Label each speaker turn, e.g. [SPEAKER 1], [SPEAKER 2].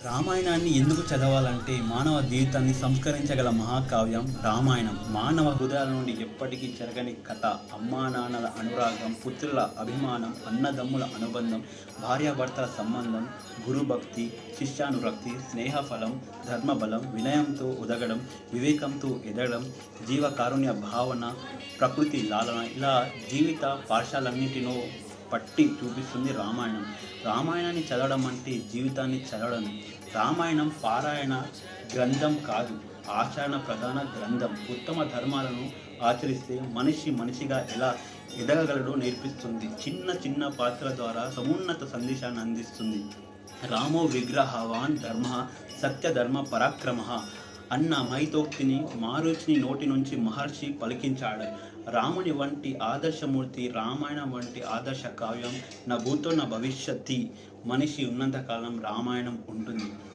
[SPEAKER 1] రామాయణాన్ని ఎందుకు చదవాలంటే మానవ జీవితాన్ని సంస్కరించగల మహాకావ్యం రామాయణం. మానవ హృదయాల నుండి ఎప్పటికీ చెరగని కథ. అమ్మా నాన్నల అనురాగం, పుత్రుల అభిమానం, అన్నదమ్ముల అనుబంధం, భార్యాభర్తల సంబంధం, గురుభక్తి, శిష్యానురక్తి, స్నేహఫలం, ధర్మబలం, వినయంతో ఉదగడం, వివేకంతో ఎదగడం, జీవకారుణ్య భావన, ప్రకృతి లాలన, ఇలా జీవిత పాఠశాలన్నిటినో పట్టి చూపిస్తుంది రామాయణం. రామాయణాన్ని చదవడం అంటే జీవితాన్ని చదవడం. రామాయణం పారాయణ గ్రంథం కాదు, ఆచరణ ప్రధాన గ్రంథం. ఉత్తమ ధర్మాలను ఆచరిస్తే మనిషి మనిషిగా ఎలా ఎదగగలడో నేర్పిస్తుంది. చిన్న చిన్న పాత్రల ద్వారా సమున్నత సందేశాన్ని అందిస్తుంది. రామో విగ్రహవాన్ ధర్మ సత్యధర్మ పరాక్రమ అన్న మైతోక్తిని మారుచిని నోటి నుంచి మహర్షి పలికించాడు. రాముని వంటి ఆదర్శమూర్తి, రామాయణం వంటి ఆదర్శ కావ్యం నా భూతో నా భవిష్యత్తి. మనిషి ఉన్నంతకాలం రామాయణం ఉంటుంది.